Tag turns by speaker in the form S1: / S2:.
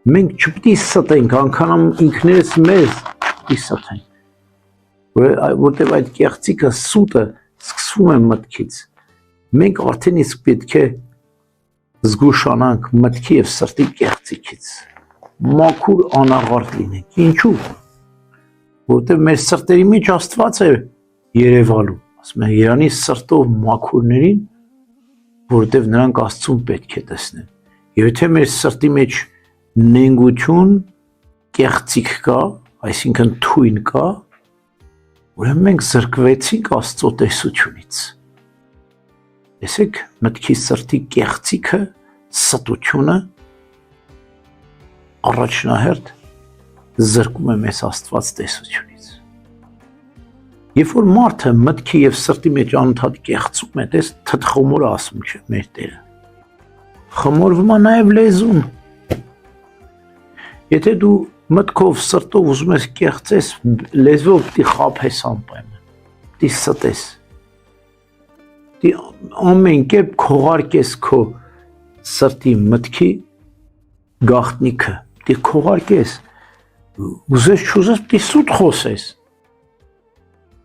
S1: Մենք չպետք է ստենք, անգամ ինքներս մեզ պիտի ստենք, որտեղ այդ կեղծիքը սուտը սկսվում է մտքից։ Մենք արդեն իսկ պետք է զգուշանանք մտքի եւ սրտի կեղծիքից, մաքուր անաղարտ լինենք։ Ինչու՞։ Որտեղ մեր սրտերի մեջ Աստված է երևալու, ասում է Երանի սրտով մաքուրներին, որտեղ նրանք Աստծուն պետք է տեսնեն։ Եվ եթե մեր սրտի մեջ նենգություն, կեղծիք կա, այսինքն թույն կա, ուրեմն մենք զրկվեցինք Աստծո տեսությունից։ Տեսեք, մտքի սրտի կեղծիքը, ստությունը առաջնահերթ զրկում է մեզ Աստված տեսությունից։ Երբ որ մարդը մտքի եւ սրտի մեջ անընդհատ կեղծում է, տես թթխոմորը ասում չէ մեր Տերը։ Խմորվում է նաեւ լեզուն։ Եթե դու մտքով սրտով ուզում ես կեղծես, լեզվով պիտի խաբես անպայման, պիտի ստես, պիտի ամեն կերպ քողարկես քո սրտի մտքի գաղտնիքը, պիտի քողարկես, ուզես չուզես պիտի սուտ խոսես,